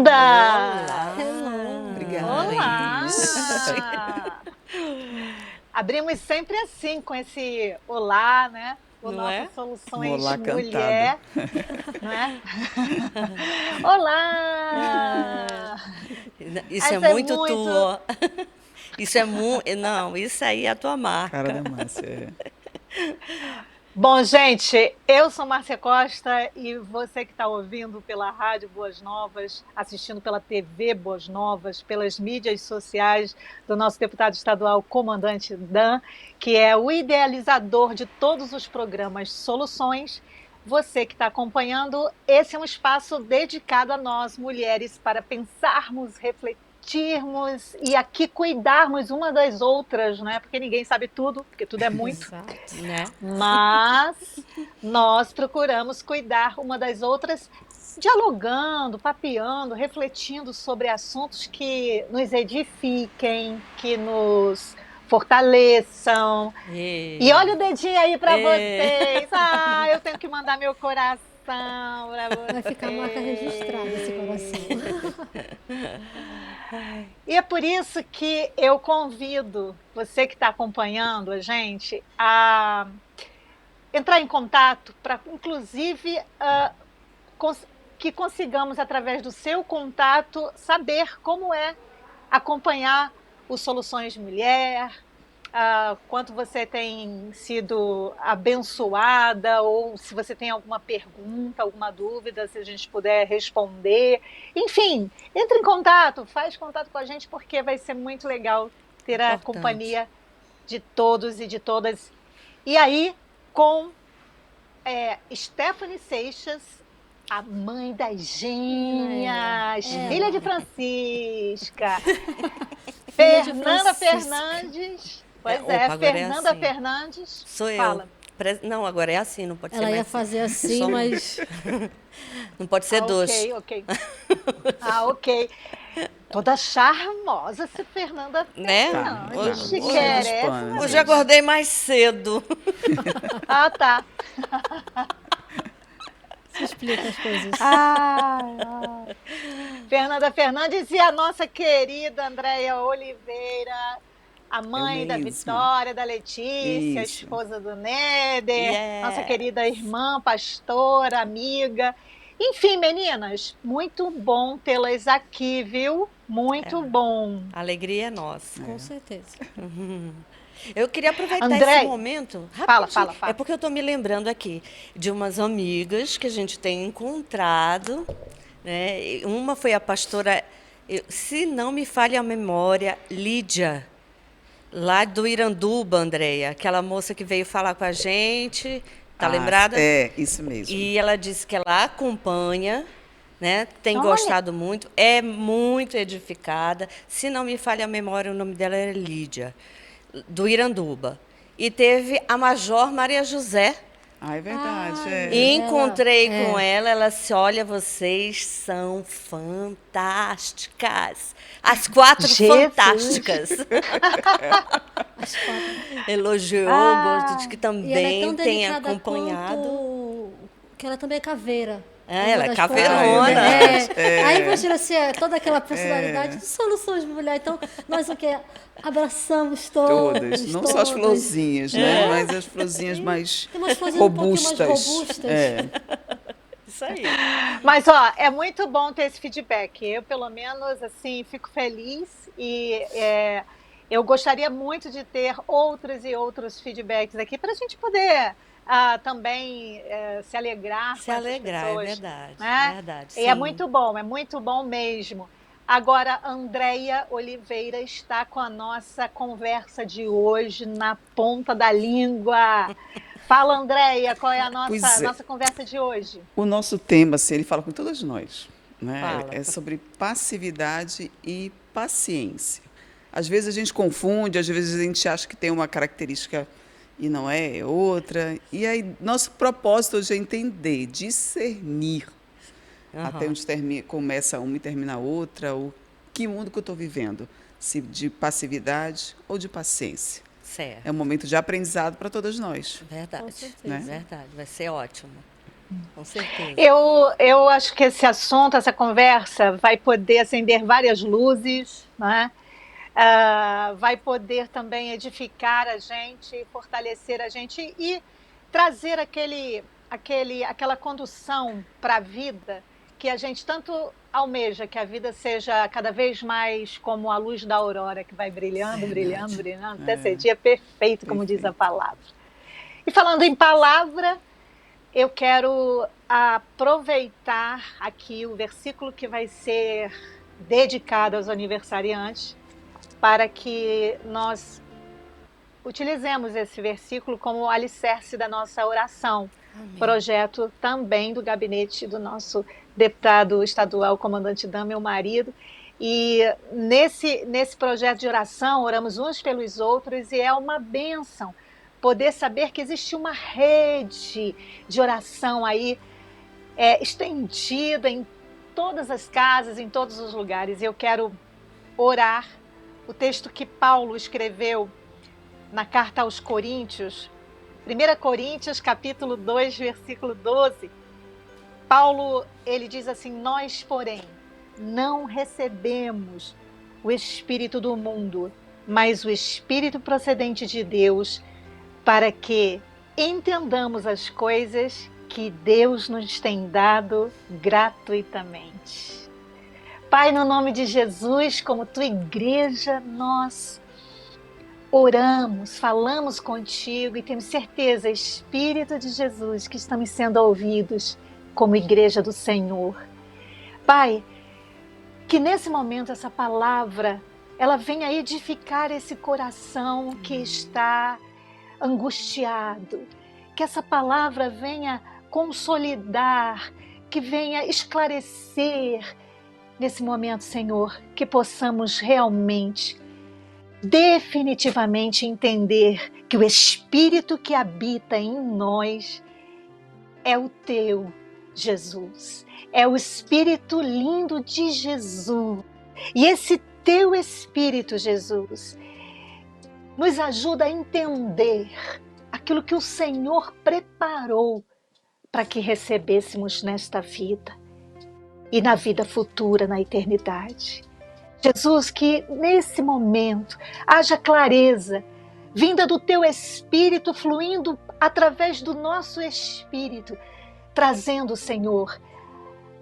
bem-vinda! Olá! Obrigada. Olá! Abrimos sempre assim, com esse olá, né? O Não nosso é? Soluções Olá Mulher, não é? Olá! Isso é Essa é muito muito... tu, ó. Isso é muito. Não, isso aí é a tua Cara marca. da Márcia. Bom, gente, eu sou Márcia Costa e você que está ouvindo pela Rádio Boas Novas, assistindo pela TV Boas Novas, pelas mídias sociais do nosso deputado estadual, comandante Dan, que é o idealizador de todos os programas Soluções. Você que está acompanhando, esse é um espaço dedicado a nós, mulheres, para pensarmos, refletirmos e aqui cuidarmos uma das outras, né? Porque ninguém sabe tudo, porque tudo é muito. Exato. Né? Mas nós procuramos cuidar uma das outras, dialogando, papeando, refletindo sobre assuntos que nos edifiquem, que nos fortaleçam. E olha o dedinho aí para E- vocês. Ah, eu tenho que mandar meu coração para Vai ficar a marca registrada esse vocês. coração. E é por isso que eu convido você que está acompanhando a gente a entrar em contato para, inclusive, que consigamos, através do seu contato, saber como é acompanhar o Soluções Mulher, quanto você tem sido abençoada, ou se você tem alguma pergunta, alguma dúvida, se a gente puder responder. Enfim, entre em contato, faz contato com a gente, porque vai ser muito legal ter a Importante. companhia de todos e de todas. E aí, com Stephanie Seixas, a mãe das gêmeas, Ela. filha de Francisca, Filha de Fernanda Francisca. Fernandes. Pois Opa, é, agora é Fernanda assim. Fernandes. Sou eu. Fala. Não, agora é assim, não pode ser Ela ia mais. fazer assim, Só um. mas Não pode ser dois. Ok. Ok. Toda charmosa essa Fernanda Né? Fernandes. Tá. Chiquérrima. Hoje acordei mais cedo. Ah, tá. se explica as coisas. Fernanda Fernandes e a nossa querida Andréia Oliveira, a mãe da mesma. Vitória, da Letícia, a Isso. esposa do Néder, Yes. nossa querida irmã, pastora, amiga. Enfim, meninas, muito bom tê-las aqui, viu? Muito bom. A alegria é nossa. Com certeza. Eu queria aproveitar André, esse momento. fala, rapidinho. fala. É porque eu estou me lembrando aqui de umas amigas que a gente tem encontrado. Né? E uma foi a pastora, se não me falha a memória, Lídia, lá do Iranduba, Andréia. Aquela moça que veio falar com a gente. Tá lembrada? É, isso mesmo. E ela disse que ela acompanha, né? Tem Olha. gostado muito, é muito edificada. Se não me falha a memória, o nome dela é Lídia, do Iranduba. E teve a Major Maria José. É verdade. E Ela- encontrei com ela disse, olha, vocês são fantásticas. As quatro Jesus. fantásticas. Elogiou, disse que E ela é tão também tem delicada acompanhado. quanto... que ela também é caveira. Ah, Uma ela é das caveirona. poucas- Aí imagina assim, toda aquela personalidade de Soluções Mulher. Então, nós o quê? Abraçamos Todas. Não só as todas. florzinhas, né? Mas as florzinhas mais Tem umas florzinhas um pouquinho mais robustas. robustas. É. Isso aí. Mas, ó, é muito bom ter esse feedback. Eu, pelo menos, assim, fico feliz e eu gostaria muito de ter outros e outros feedbacks aqui para a gente poder também se alegrar Se com essas alegrar, pessoas, é verdade. né? Verdade. E é sim. muito bom mesmo. Agora, Andréia Oliveira está com a nossa conversa de hoje na ponta da língua. Fala, Andréia, qual é a Pois é. nossa conversa de hoje? O nosso tema, assim, ele fala com todas nós. Né? Fala. É sobre passividade e paciência. Às vezes a gente confunde, às vezes a gente acha que tem uma característica e não é outra. E aí, nosso propósito hoje é entender, discernir. Até onde começa uma e termina a outra, que mundo que eu estou vivendo, se de passividade ou de paciência. Certo. É um momento de aprendizado para todas nós. Verdade. Com certeza. Né? Verdade. Vai ser ótimo. Com certeza. Eu acho que esse assunto, essa conversa, vai poder acender várias luzes, né? Vai poder também edificar a gente, fortalecer a gente e trazer aquela condução para a vida que a gente tanto almeja, que a vida seja cada vez mais como a luz da aurora, que vai brilhando, brilhando, Verdade. brilhando, até ser dia perfeito, como diz a Perfeito. palavra. E falando em palavra, eu quero aproveitar aqui o versículo que vai ser dedicado aos aniversariantes, para que nós utilizemos esse versículo como alicerce da nossa oração. Amém. Projeto também do gabinete do nosso deputado estadual, comandante Dan, meu marido. E nesse projeto de oração, oramos uns pelos outros e é uma bênção poder saber que existe uma rede de oração aí estendida em todas as casas, em todos os lugares. Eu quero orar o texto que Paulo escreveu na carta aos Coríntios, 1 Coríntios, capítulo 2, versículo 12. Paulo, ele diz assim: nós, porém, não recebemos o Espírito do mundo, mas o Espírito procedente de Deus, para que entendamos as coisas que Deus nos tem dado gratuitamente. Pai, no nome de Jesus, como tua igreja, nós oramos, falamos contigo e temos certeza, Espírito de Jesus, que estamos sendo ouvidos como igreja do Senhor. Pai, que nesse momento essa palavra, ela venha edificar esse coração que está angustiado, que essa palavra venha consolidar, que venha esclarecer nesse momento, Senhor, que possamos realmente, definitivamente entender que o Espírito que habita em nós é o teu, Jesus. É o Espírito lindo de Jesus. E esse teu Espírito, Jesus, nos ajuda a entender aquilo que o Senhor preparou para que recebêssemos nesta vida e na vida futura, na eternidade. Jesus, que nesse momento haja clareza, vinda do teu Espírito, fluindo através do nosso Espírito, trazendo, Senhor,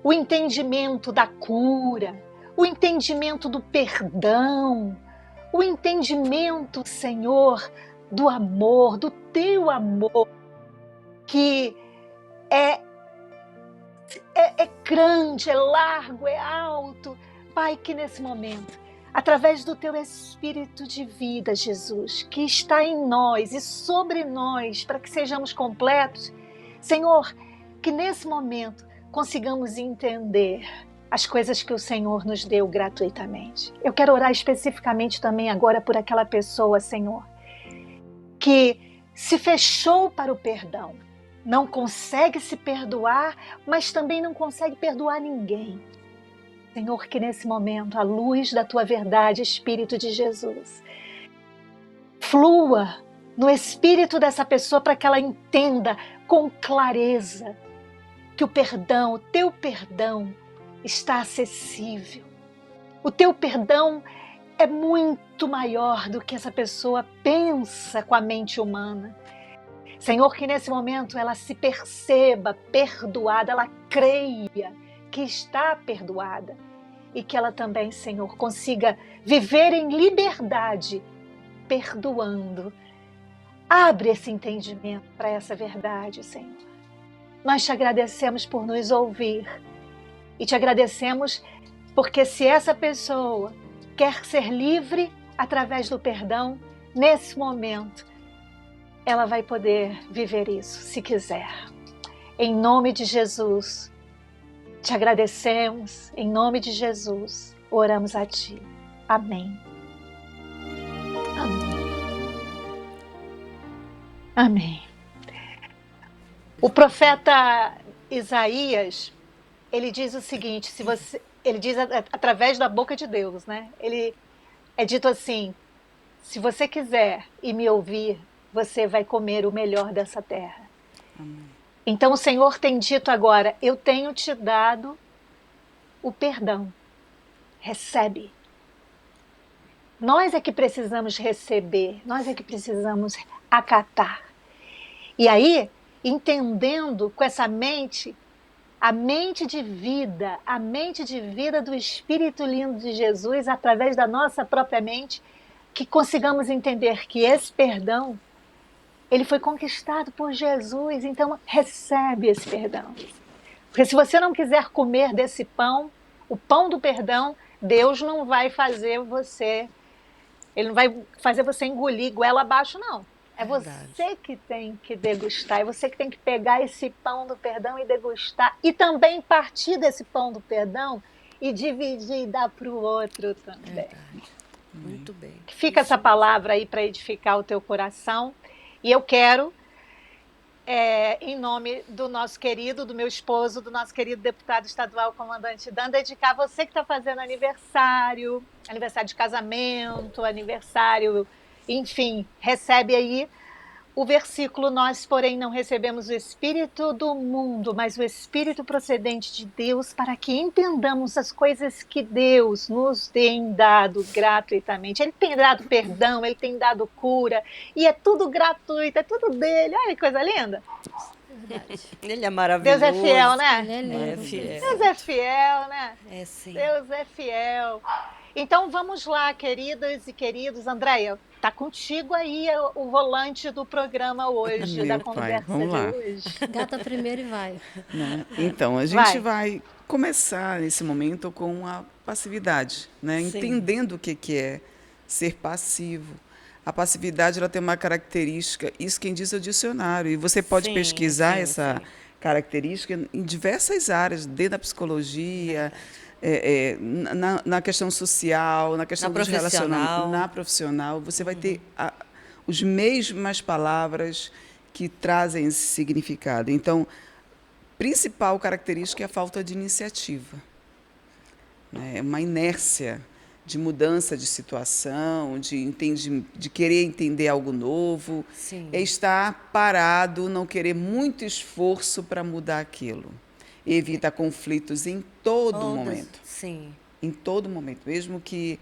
o entendimento da cura, o entendimento do perdão, o entendimento, Senhor, do amor, do teu amor, que é grande, é largo, é alto. Pai, que nesse momento, através do teu Espírito de vida, Jesus, que está em nós e sobre nós, para que sejamos completos, Senhor, que nesse momento consigamos entender as coisas que o Senhor nos deu gratuitamente. Eu quero orar especificamente também agora por aquela pessoa, Senhor, que se fechou para o perdão, não consegue se perdoar, mas também não consegue perdoar ninguém. Senhor, que nesse momento a luz da tua verdade, Espírito de Jesus, flua no espírito dessa pessoa para que ela entenda com clareza que o perdão, o teu perdão está acessível. O teu perdão é muito maior do que essa pessoa pensa com a mente humana. Senhor, que nesse momento ela se perceba perdoada, ela creia que está perdoada e que ela também, Senhor, consiga viver em liberdade, perdoando. Abre esse entendimento para essa verdade, Senhor. Nós te agradecemos por nos ouvir e te agradecemos porque se essa pessoa quer ser livre através do perdão, nesse momento, ela vai poder viver isso, se quiser. Em nome de Jesus, te agradecemos. Em nome de Jesus, oramos a ti. Amém. Amém. Amém. O profeta Isaías, ele diz o seguinte, ele diz através da boca de Deus, né? Ele é dito assim: se você quiser e me ouvir, você vai comer o melhor dessa terra. Amém. Então o Senhor tem dito agora: eu tenho te dado o perdão. Recebe. Nós é que precisamos receber, nós é que precisamos acatar. E aí, entendendo com essa mente, a mente de vida, a mente de vida do Espírito lindo de Jesus, através da nossa própria mente, que consigamos entender que esse perdão, ele foi conquistado por Jesus, então recebe esse perdão. Porque se você não quiser comer desse pão, o pão do perdão, Deus não vai fazer você, ele não vai fazer você engolir goela abaixo, não. É Verdade. você que tem que degustar, é você que tem que pegar esse pão do perdão e degustar, e também partir desse pão do perdão e dividir e dar para o outro também. Verdade. Muito bem. Fica essa palavra aí para edificar o teu coração. E eu quero, em nome do nosso querido, do meu esposo, do nosso querido deputado estadual, comandante Dan, dedicar a você que está fazendo aniversário de casamento, aniversário, enfim, recebe aí o versículo: nós, porém, não recebemos o Espírito do mundo, mas o Espírito procedente de Deus, para que entendamos as coisas que Deus nos tem dado gratuitamente. Ele tem dado perdão, Ele tem dado cura, e é tudo gratuito, é tudo dele. Olha que coisa linda. Ele é maravilhoso. Deus é fiel, né? Ele é lindo. É fiel. Deus é fiel, né? É sim. Deus é fiel. Então vamos lá, queridas e queridos. Andréia, tá contigo aí o volante do programa hoje, Meu da pai, conversa vamos de lá. hoje. Gata primeiro e vai. Né? Então, a gente vai começar nesse momento com a passividade, né? Sim. Entendendo o que é ser passivo. A passividade, ela tem uma característica, isso quem diz é o dicionário, e você pode Sim, pesquisar sim, essa sim. característica em diversas áreas, desde a psicologia, na questão social, na questão dos relacionamentos, na profissional, você vai ter as mesmas palavras que trazem esse significado. Então, principal característica é a falta de iniciativa, né? Uma inércia de mudança de situação, de querer entender algo novo, Sim. é estar parado, não querer muito esforço para mudar aquilo. Evita conflitos em todo momento. Sim. Em todo momento. Mesmo que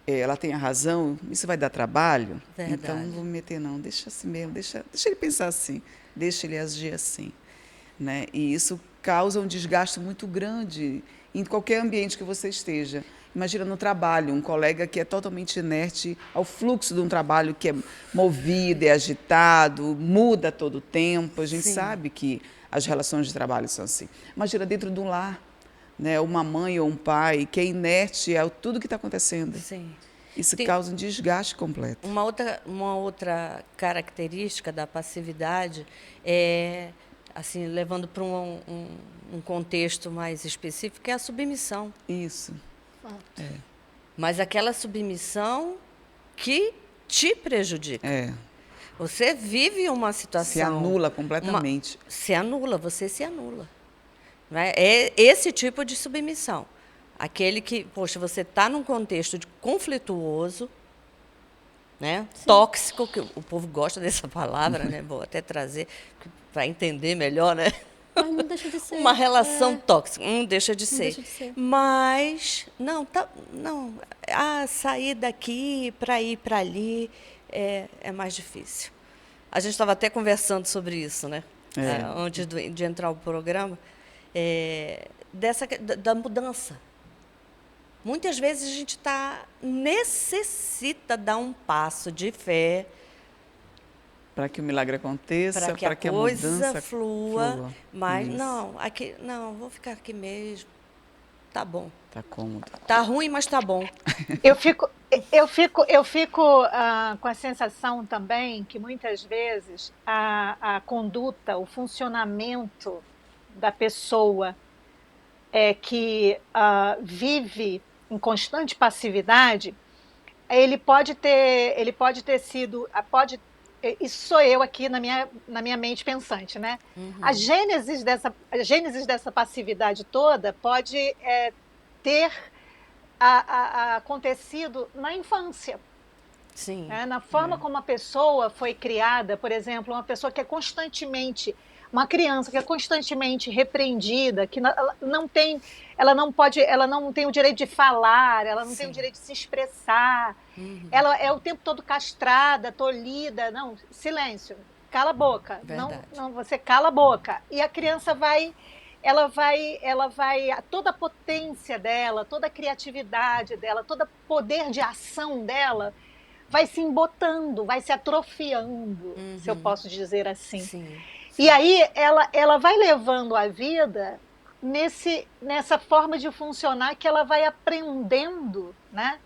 ela tenha razão, isso vai dar trabalho, Verdade. então não vou me meter não, deixa assim mesmo, deixa ele pensar assim, deixa ele agir assim. Né? E isso causa um desgaste muito grande em qualquer ambiente que você esteja. Imagina no trabalho, um colega que é totalmente inerte ao fluxo de um trabalho que é movido, é agitado, muda todo o tempo. A gente Sim. sabe que as relações de trabalho são assim. Imagina dentro de um lar, né? Uma mãe ou um pai que é inerte a tudo que está acontecendo. Sim. Isso Tem- causa um desgaste completo. Uma outra característica da passividade é, assim, levando para um contexto mais específico, é a submissão. Isso. Mas aquela submissão que te prejudica. É. Você vive uma situação... Se anula completamente. Se anula, você se anula. Não é? É esse tipo de submissão. Aquele que, poxa, você está num contexto conflituoso, né? Tóxico, que o povo gosta dessa palavra, né? Vou até trazer para entender melhor, né? Mas não deixa de ser. Uma relação tóxica, deixa de ser. deixa de ser. Mas não, sair daqui para ir para ali é mais difícil. A gente estava até conversando sobre isso, né? Antes de entrar no programa, da mudança. Muitas vezes a gente necessita dar um passo de fé Para que o milagre aconteça, para que a mudança coisa flua. Mas Isso. vou ficar aqui mesmo. Tá bom. Tá cômodo. Tá ruim, mas tá bom. Eu fico com a sensação também que muitas vezes a conduta, o funcionamento da pessoa que vive em constante passividade, ele pode ter sido, isso sou eu aqui na minha mente pensante, né? A gênese dessa passividade toda pode ter acontecido na infância. Sim. Na forma como a pessoa foi criada, por exemplo, uma pessoa que é constantemente Uma criança que é constantemente repreendida, que ela não tem o direito de falar, ela não tem o Sim. direito de se expressar, ela é o tempo todo castrada, tolhida, não, silêncio, cala a boca, não, Verdade. não, você cala a boca. E a criança vai, toda a potência dela, toda a criatividade dela, todo o poder de ação dela vai se embotando, vai se atrofiando, se eu posso dizer assim. Sim. E aí ela vai levando a vida nessa forma de funcionar que ela vai aprendendo, né?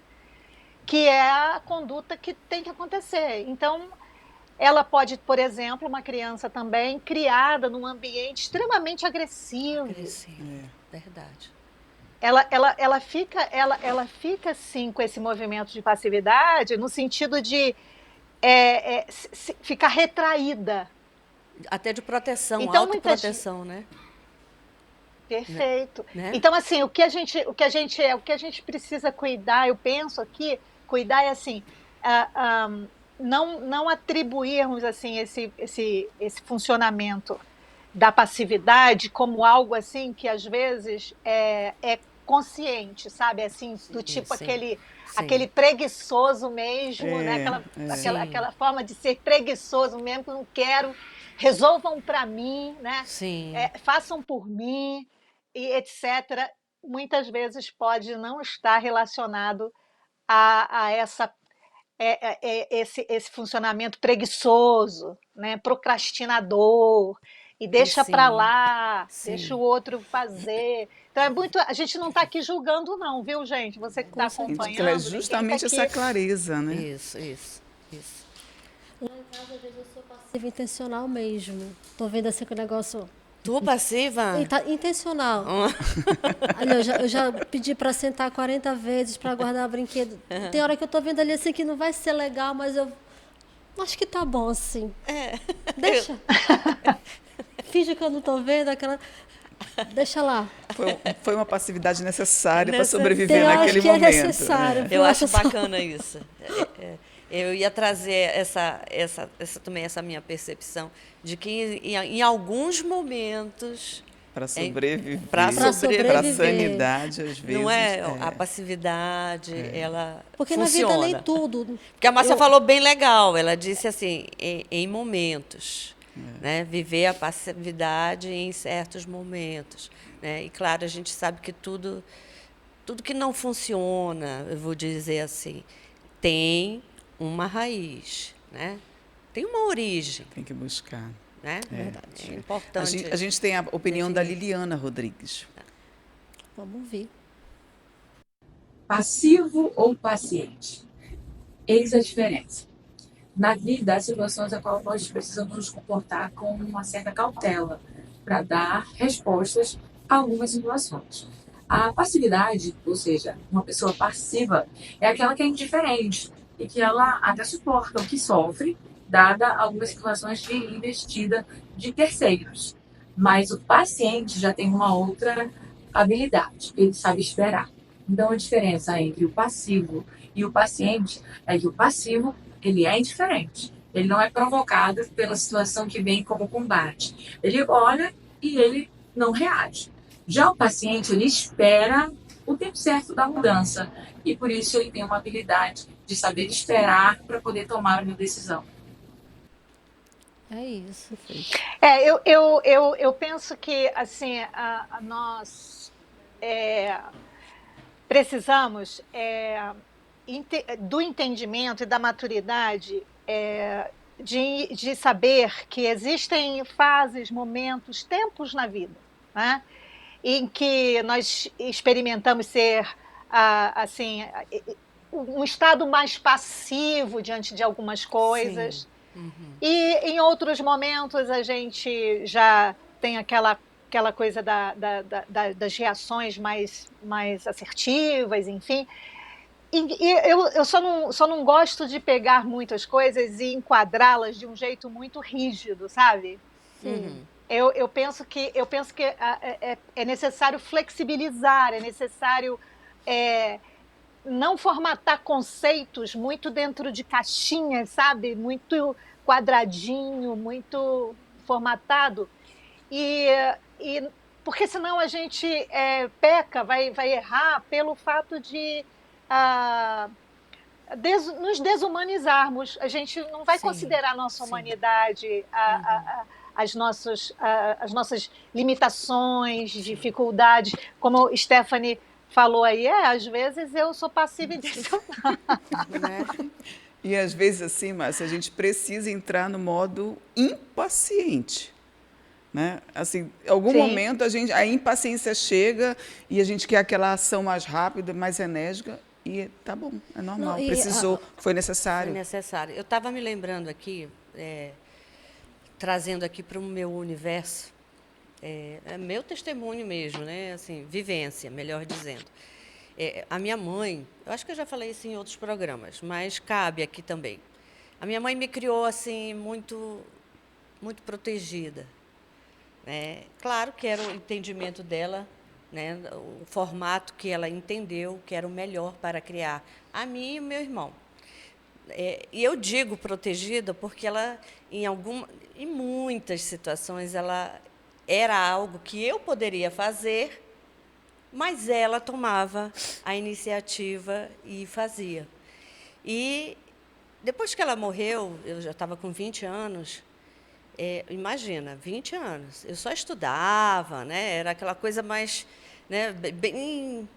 Que é a conduta que tem que acontecer. Então, ela pode, por exemplo, uma criança também criada num ambiente extremamente agressivo. Agressivo. Verdade. Ela fica assim com esse movimento de passividade no sentido de ficar retraída. Até de proteção, Então, muitas autoproteção, né? Perfeito. Né? Então, assim, o que a gente precisa cuidar, eu penso aqui, cuidar é assim, não atribuirmos assim esse funcionamento da passividade como algo assim que às vezes é consciente, sabe? Assim, do tipo Sim. aquele preguiçoso mesmo, né? Sim. Aquela forma de ser preguiçoso mesmo, que eu não quero, resolvam para mim, né? Sim. Façam por mim, e etc. Muitas vezes pode não estar relacionado a esse funcionamento preguiçoso, né? Procrastinador, e deixa para Sim. lá, Sim. deixa o outro fazer. Então a gente não está aqui julgando não, viu, gente? Você que está A gente quer acompanhando, ninguém está justamente essa aqui. clareza, né? Isso. Lá em casa, às vezes, eu sou passiva intencional mesmo. Tô vendo assim que o negócio Tu passiva? intencional. Ali, eu já pedi para sentar 40 vezes para guardar o brinquedo. Tem hora que eu tô vendo ali assim que não vai ser legal, mas eu acho que tá bom assim. Deixa. Finge que eu não tô vendo aquela. Deixa lá. Foi uma passividade necessária para Nessa- sobreviver Tem horas naquele que é momento. necessário. Eu acho Nossa, bacana isso. Eu ia trazer também essa minha percepção de que em alguns momentos Para sobreviver, Pra para a sobreviver. sanidade, às vezes. não é a passividade, ela porque funciona. na vida nem tudo. Porque a Márcia Eu- falou bem legal, ela disse assim, em momentos, né? Viver a passividade em certos momentos, né? E claro, a gente sabe que tudo que não funciona, eu vou dizer assim, tem uma raiz, né? Tem uma origem, Tem que buscar. né? Verdade. É importante. A gente tem a opinião da definir. Liliana Rodrigues. Vamos ver. Passivo ou paciente? Eis a diferença. Na vida, há situações a qual nós precisamos nos comportar com uma certa cautela para dar respostas a algumas situações. A passividade, ou seja, uma pessoa passiva, é aquela que é indiferente e que ela até suporta o que sofre, dada algumas situações de investida de terceiros. Mas o paciente já tem uma outra habilidade, ele sabe esperar. Então, a diferença entre o passivo e o paciente é que o passivo ele é indiferente. Ele não é provocado pela situação que vem como combate. Ele olha e ele não reage. Já o paciente, ele espera o tempo certo da mudança. E por isso ele tem uma habilidade de saber esperar para poder tomar uma decisão. É isso. Eu penso que assim nós precisamos do entendimento e da maturidade de saber que existem fases, momentos, tempos na vida, né? Em que nós experimentamos ser assim um estado mais passivo diante de algumas coisas. E em outros momentos a gente já tem aquela coisa das reações mais assertivas, enfim. E eu só não gosto de pegar muitas coisas e enquadrá-las de um jeito muito rígido, sabe? Eu penso que é necessário flexibilizar, é necessário não formatar conceitos muito dentro de caixinhas, sabe? Muito quadradinho, muito formatado, E, e porque senão a gente peca, vai errar pelo fato de ah, nos desumanizarmos. A gente não vai Sim, considerar a nossa sim. humanidade, as nossas limitações, Sim. dificuldades. Como Stephanie falou aí, às vezes eu sou passiva e decisão. Né? E às vezes, assim, Márcia, a gente precisa entrar no modo impaciente. Né? Assim, em algum Sim. momento a impaciência chega e a gente quer aquela ação mais rápida, mais enérgica, e tá bom, é Não, normal, e precisou, foi Foi necessário. necessário. Eu estava me lembrando aqui, trazendo aqui para o meu universo, é meu testemunho mesmo, né? Assim, vivência, melhor dizendo. A minha mãe, eu acho que eu já falei isso em outros programas, mas cabe aqui também. A minha mãe me criou assim muito, muito protegida, né? Claro que era o entendimento dela, né? O formato que ela entendeu que era o melhor para criar a mim e o meu irmão. E eu digo protegida porque ela, em muitas situações, ela era algo que eu poderia fazer, mas ela tomava a iniciativa e fazia. E depois que ela morreu, eu já estava com 20 anos, imagina, 20 anos, eu só estudava, né? Era aquela coisa mais, né, bem,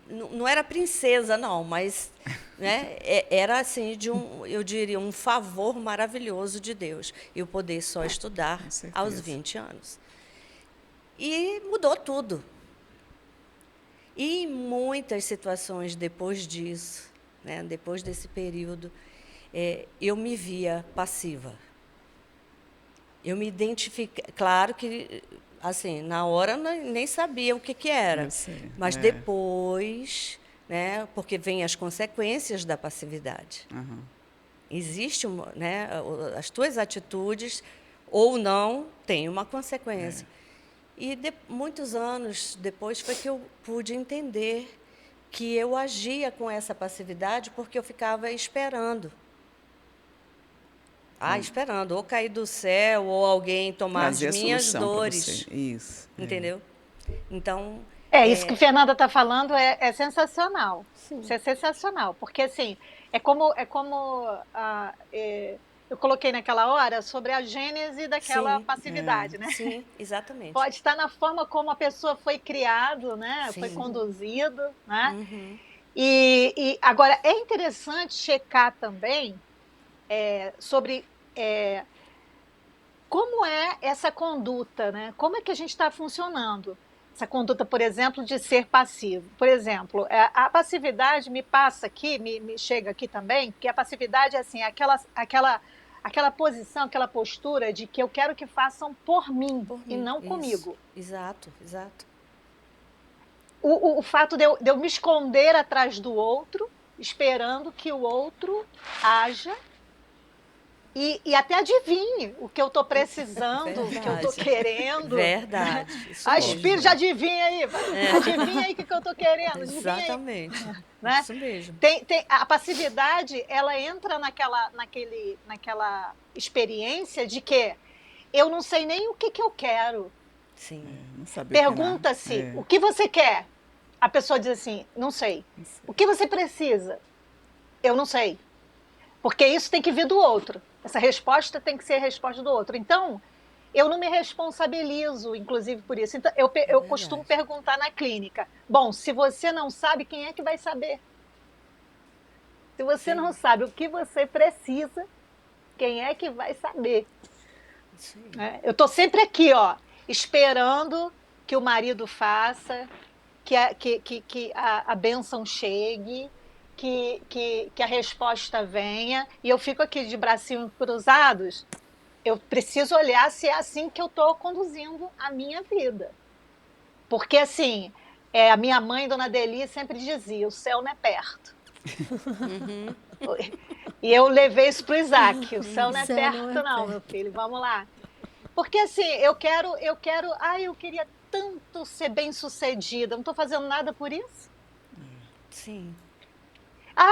não era princesa, não, mas, né, era assim eu diria, um favor maravilhoso de Deus, eu poder só estudar Com aos certeza. 20 anos. E mudou tudo. E em muitas situações depois disso, né, depois desse período, eu me via passiva. Eu me identifiquei, claro que, assim, na hora nem sabia o que era, Eu sei. mas depois, né, porque vem as consequências da passividade. Aham. Existe, né, as tuas atitudes ou não têm uma consequência. E muitos anos depois foi que eu pude entender que eu agia com essa passividade porque eu ficava esperando. Esperando, ou cair do céu, ou alguém tomar as Trazer a minhas solução para você. dores, Isso. entendeu? Então, Isso que a Fernanda está falando é sensacional. Isso sim. é sensacional, porque assim, é como eu coloquei naquela hora sobre a gênese daquela sim, passividade, né? sim, exatamente. Pode estar na forma como a pessoa foi criado, né? Foi Sim. conduzido, né? E agora é interessante checar também sobre como é essa conduta, né? Como é que a gente está funcionando? Essa conduta, por exemplo, de ser passivo. Por exemplo, a passividade me passa aqui, me chega aqui também, que a passividade é assim, aquela posição, aquela postura de que eu quero que façam por mim Por e mim, não isso. comigo. Exato, exato. O fato de eu me esconder atrás do outro, esperando que o outro haja e até adivinhe o que eu estou precisando, o que eu estou Verdade. querendo. Verdade, isso A mesmo. Espírito já adivinha aí, adivinha aí o que eu estou querendo, adivinha aí. Exatamente. Né? Isso mesmo. A passividade, ela entra naquela experiência de que eu não sei nem o que eu quero. Sim. Não saber o que Pergunta-se, o que você quer? A pessoa diz assim, não sei. O que você precisa? Eu não sei. Porque isso tem que vir do outro. Essa resposta tem que ser a resposta do outro. Então, eu não me responsabilizo, inclusive, por isso. Então, eu costumo perguntar na clínica: bom, se você não sabe, quem é que vai saber? Se você não sabe o que você precisa, quem é que vai saber? Eu estou sempre aqui, esperando que o marido faça, que a bênção chegue, que a resposta venha, e eu fico aqui de bracinhos cruzados. Eu preciso olhar se é assim que eu estou conduzindo a minha vida. Porque, assim, a minha mãe, Dona Deli, sempre dizia: o céu não é perto. E eu levei isso para o Isaac: o céu não é perto, não, meu filho, vamos lá. Porque, assim, eu queria tanto ser bem-sucedida, não estou fazendo nada por isso? Sim.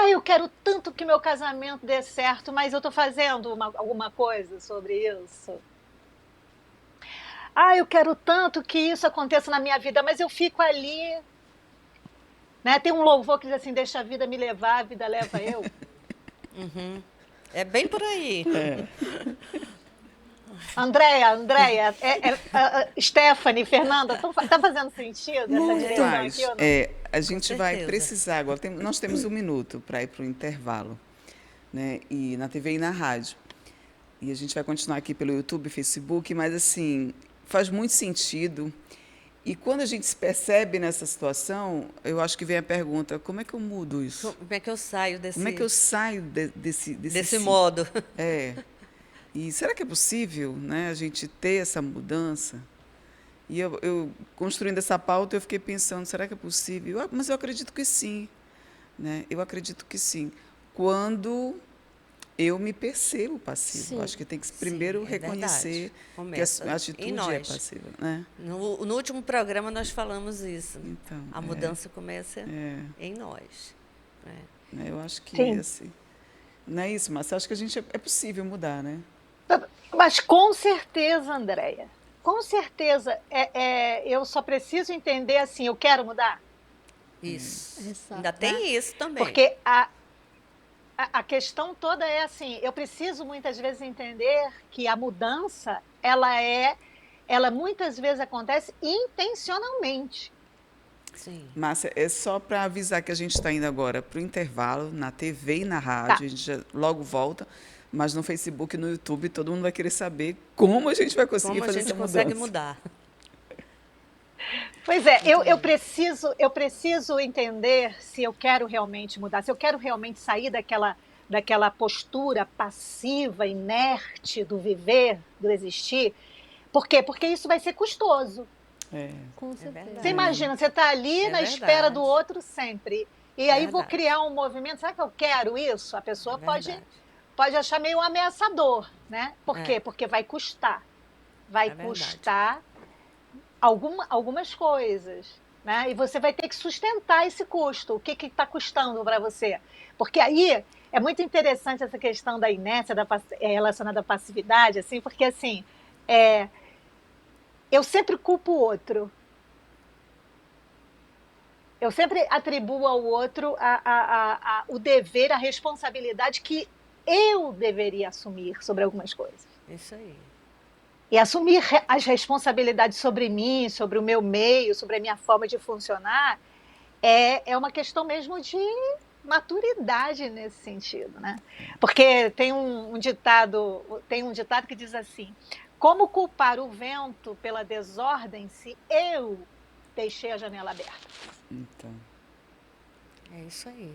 Eu quero tanto que meu casamento dê certo, mas eu estou fazendo alguma coisa sobre isso? eu quero tanto que isso aconteça na minha vida, mas eu fico ali, né? Tem um louvor que diz assim, deixa a vida me levar, a vida leva eu. É bem por aí. Andréia, Stephanie, Fernanda, tá fazendo sentido essa direção Faz. aqui ou não? A gente vai certeza. precisar agora. Nós temos 1 minuto para ir para o intervalo, né? E na TV e na rádio. E a gente vai continuar aqui pelo YouTube, Facebook, mas assim, faz muito sentido. E quando a gente se percebe nessa situação, eu acho que vem a pergunta: como é que eu mudo isso? Como é que eu saio Como é que eu saio desse desse ciclo? modo? É. E será que é possível, né, a gente ter essa mudança? E eu construindo essa pauta, eu fiquei pensando, será que é possível? Mas eu acredito que sim, né? Eu acredito que sim. Quando eu me percebo passivo. Sim. Acho que tem que primeiro é reconhecer verdade. que Começa a atitude em é nós. passiva, né? No último programa nós falamos isso. Então, A mudança começa é, em nós. Né? né, eu acho que Sim. assim, não é isso, mas acho que a gente é possível mudar, né? Mas com certeza, Andréia, com certeza, eu só preciso entender assim, eu quero mudar. Isso. Exato. Ainda tem isso também. Porque a questão toda é assim, eu preciso muitas vezes entender que a mudança, ela muitas vezes acontece intencionalmente. Sim. Márcia, é só para avisar que a gente está indo agora para o intervalo na TV e na rádio, Tá. a gente já logo volta, mas no Facebook e no YouTube todo mundo vai querer saber como a gente vai conseguir Como a fazer gente essa consegue mudança. mudar. Pois é, eu preciso entender se eu quero realmente mudar, se eu quero realmente sair daquela postura passiva, inerte do viver, do existir. Por quê? Porque isso vai ser custoso. É, Com Você verdade. imagina, você está ali É na espera do verdade. outro sempre. E aí vou Verdade. criar um movimento. Será que eu quero isso? A pessoa Verdade. pode achar meio ameaçador, né? Por quê? É. Porque vai custar. Vai É verdade. custar algumas coisas, né? E você vai ter que sustentar esse custo. O que está custando para você? Porque aí é muito interessante essa questão da inércia relacionada à passividade, assim, porque assim, eu sempre culpo o outro. Eu sempre atribuo ao outro o dever, a responsabilidade que eu deveria assumir sobre algumas coisas. Isso aí. E assumir as responsabilidades sobre mim, sobre o meu meio, sobre a minha forma de funcionar, é uma questão mesmo de maturidade nesse sentido, né? Porque tem um ditado que diz assim: como culpar o vento pela desordem se eu deixei a janela aberta? então. É isso aí.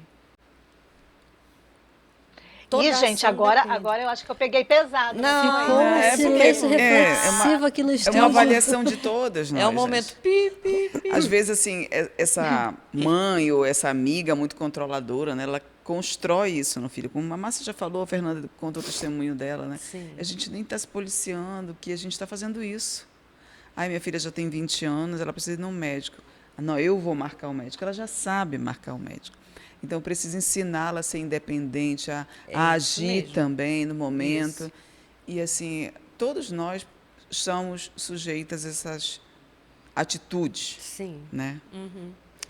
E, gente, agora eu acho que eu peguei pesado. Não, Ficou um É, silêncio porque reflexivo aqui no É estúdio. uma avaliação de todas nós. É o momento pi. Às vezes, assim, essa mãe ou essa amiga muito controladora, né, ela constrói isso no filho. Como a Márcia já falou, a Fernanda contou o testemunho dela, né? Sim. A gente nem está se policiando que a gente está fazendo isso. Ai, minha filha já tem 20 anos, ela precisa ir no médico. Não, eu vou marcar o médico. Ela já sabe marcar o médico. Então, eu preciso ensiná-la a ser independente, a isso agir mesmo. também no momento. Isso. E, assim, todos nós somos sujeitas a essas atitudes, Sim. né?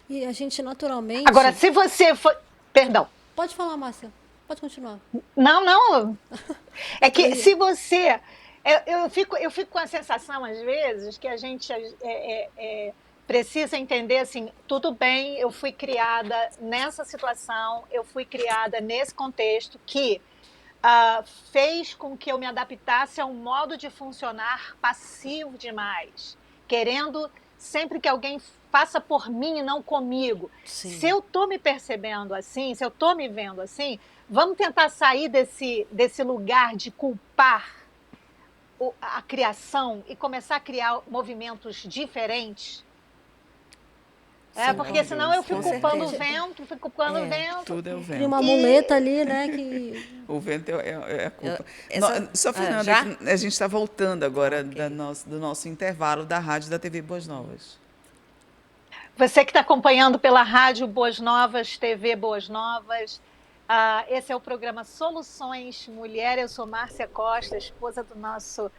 E a gente naturalmente... Agora, se você for... Perdão. Pode falar, Márcia. Pode continuar. Não. É que se você... Eu fico com a sensação, às vezes, que a gente precisa entender assim, tudo bem, eu fui criada nessa situação, eu fui criada nesse contexto que fez com que eu me adaptasse a um modo de funcionar passivo demais, querendo sempre que alguém faça por mim e não comigo. Sim. Se eu estou me percebendo assim, se eu estou me vendo assim, vamos tentar sair desse lugar de culpar a criação e começar a criar movimentos diferentes. Porque senão eu fico com culpando o certeza. vento, fico culpando o vento. Tudo é o Cria vento. uma muleta ali, né? Que... O vento é a culpa. essa- Só, Fernanda, já? que a gente está voltando agora Ok. do nosso intervalo da rádio da TV Boas Novas. Você que está acompanhando pela rádio Boas Novas, TV Boas Novas, esse é o programa Soluções Mulher. Eu sou Márcia Costa, esposa do nosso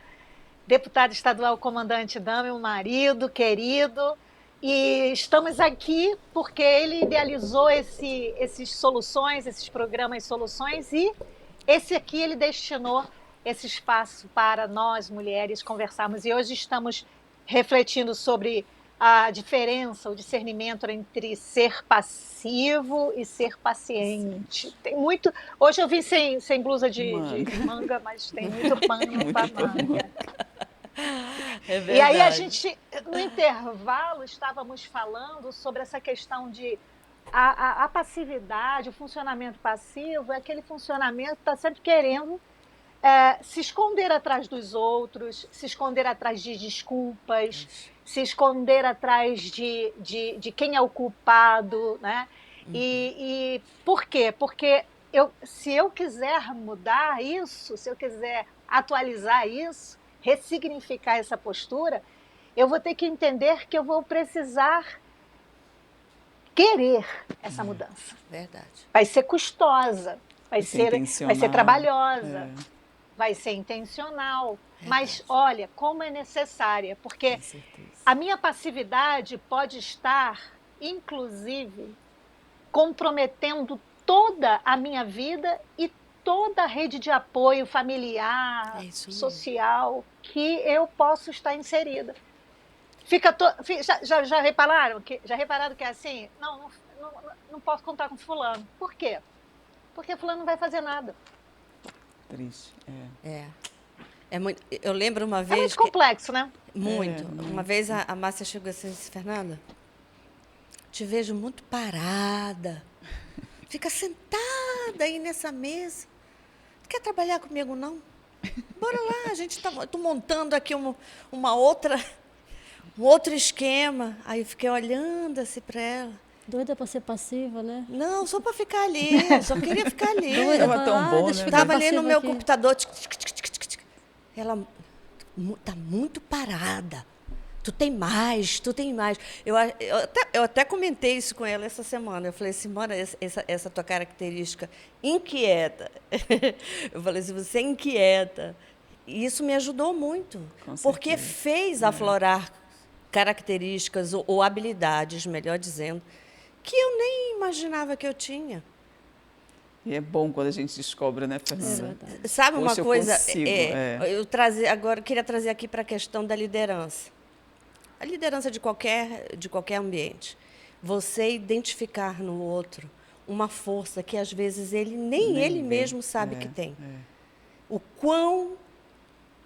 deputado estadual comandante Dama, meu marido querido, e estamos aqui porque ele idealizou esses programas Soluções, e esse aqui ele destinou esse espaço para nós, mulheres, conversarmos. E hoje estamos refletindo sobre a diferença, o discernimento entre ser passivo e ser paciente. Tem muito. Hoje eu vim sem blusa de manga, mas tem muito pano para manga. É E aí verdade. no intervalo, estávamos falando sobre essa questão de a passividade, o funcionamento passivo é aquele funcionamento que está sempre querendo se esconder atrás dos outros, se esconder atrás de desculpas, se esconder atrás de quem é o culpado, né? E por quê? Porque se eu quiser mudar isso, se eu quiser atualizar isso, ressignificar essa postura, eu vou ter que entender que eu vou precisar querer essa mudança. Verdade. Vai ser custosa, vai ser trabalhosa. Vai ser intencional, mas olha, como é necessária, porque a minha passividade pode estar, inclusive, comprometendo toda a minha vida e toda a rede de apoio familiar, social, que eu posso estar inserida. Já repararam que é assim? Não posso contar com fulano. Por quê? Porque fulano não vai fazer nada. Triste. É muito, eu lembro uma vez. É muito complexo, né? Muito. Uma vez a Márcia chegou assim e disse: Fernanda, te vejo muito parada. Fica sentada aí nessa mesa. Não quer trabalhar comigo, não? Bora lá, a gente tô montando aqui um outro esquema. Aí eu fiquei olhando assim para ela. Doida para ser passiva, né? Não, só para ficar ali. Só queria ficar ali. Estava tão bom, né? Estava ali no meu computador. Ela tá muito parada. Tu tem mais. Eu até comentei isso com ela essa semana. Eu falei assim, Mora, essa tua característica inquieta. Eu falei assim, você é inquieta. E isso me ajudou muito. Porque fez aflorar características ou habilidades, melhor dizendo, que eu nem imaginava que eu tinha. E é bom quando a gente descobre, né, Fernanda? Sabe uma coisa? Eu agora queria trazer aqui para a questão da liderança. A liderança de qualquer ambiente. Você identificar no outro uma força que, às vezes, nem ele mesmo sabe que tem. O quão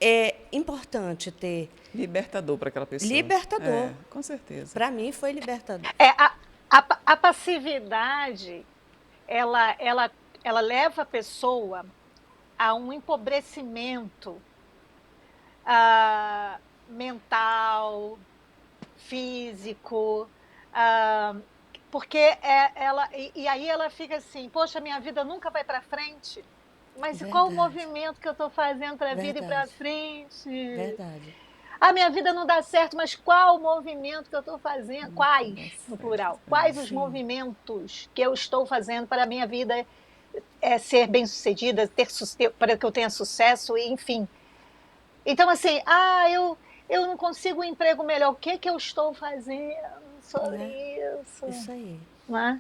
é importante ter... Libertador para aquela pessoa. Libertador. Com certeza. Para mim, foi libertador. A passividade, ela leva a pessoa a um empobrecimento mental, físico, porque e aí ela fica assim, poxa, minha vida nunca vai para frente, mas qual o movimento que eu estou fazendo para a vida ir para frente? Verdade. Minha vida não dá certo, mas qual o movimento que eu estou fazendo? Quais, no plural? Quais os movimentos que eu estou fazendo para a minha vida ser bem-sucedida, para que eu tenha sucesso, enfim. Então, assim, eu não consigo um emprego melhor. O que eu estou fazendo sobre isso? Isso aí. Não é?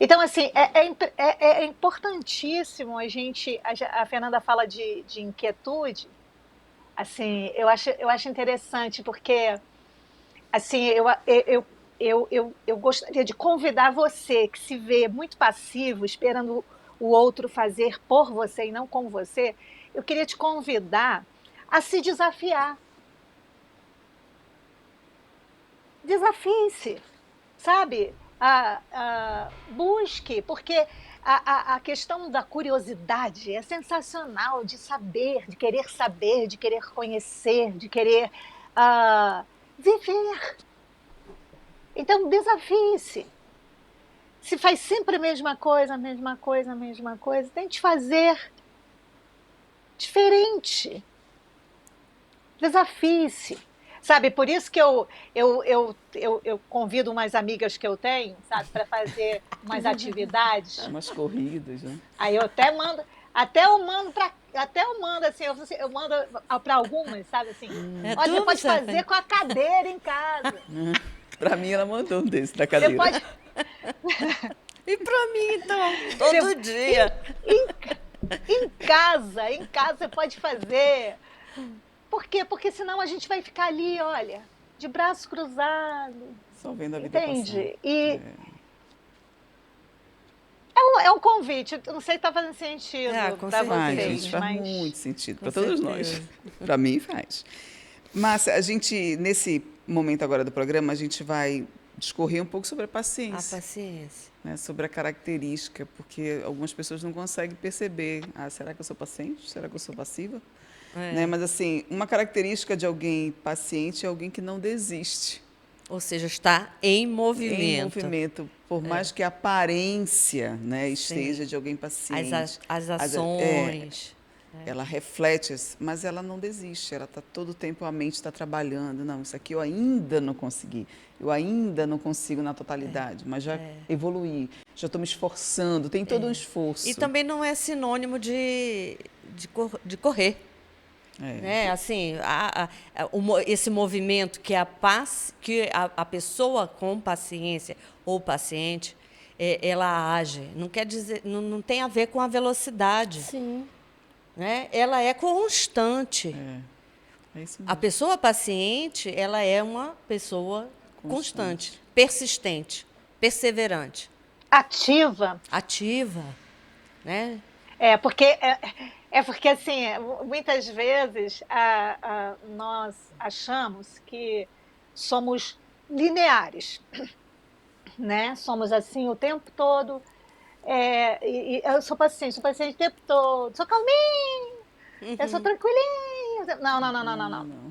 Então, assim, é importantíssimo a Fernanda fala de inquietude. Assim, eu acho interessante, porque assim, eu gostaria de convidar você, que se vê muito passivo, esperando o outro fazer por você e não com você, eu queria te convidar a se desafiar. Desafie-se, sabe? Busque, porque a questão da curiosidade é sensacional, de saber, de querer conhecer, de querer viver. Então, desafie-se. Se faz sempre a mesma coisa, tente fazer diferente. Desafie-se. Sabe, por isso que eu convido umas amigas que eu tenho, sabe, para fazer umas atividades. Umas corridas, né? Aí eu até mando até eu mando assim, eu mando para algumas, sabe assim, É olha, você tudo pode certo. fazer com a cadeira em casa. Para mim, ela mandou um desse da Você cadeira. pode, E para mim, então, você, todo dia. em, em casa você pode fazer. Por quê? Porque senão a gente vai ficar ali, olha, de braço cruzado, Só vendo a vida passar. entende? E é um convite, eu não sei se está fazendo sentido Com para Faz, certeza. gente, vocês, faz mas muito sentido Com para todos nós. certeza. Para mim, faz. Mas a gente, nesse momento agora do programa, a gente vai discorrer um pouco sobre a A paciência, paciência. né? Sobre a característica, porque algumas pessoas não conseguem perceber. Ah, será que eu sou paciente? Será que eu sou passiva? Né? Mas, assim, uma característica de alguém paciente é alguém que não desiste. Ou seja, está em movimento. Em movimento, por mais que a aparência, né, esteja de alguém paciente. As é, ações. ela reflete, mas ela não desiste. Ela está todo o tempo, a mente está trabalhando. Não, isso aqui eu ainda não consegui. Eu ainda não consigo na totalidade, mas já evoluí. Já estou me esforçando. Tem todo um esforço. E também não é sinônimo de correr. Né? Assim, esse movimento que a pessoa com paciência ou paciente ela age, não quer dizer, não tem a ver com a velocidade. Sim. Né? Ela é constante. É isso A mesmo. pessoa paciente, ela é uma pessoa constante, persistente, perseverante, ativa. ativa, né? Porque assim, muitas vezes nós achamos que somos lineares, né? Somos assim o tempo todo. E eu sou paciente o tempo todo, sou calminho, eu sou tranquilinho. Não.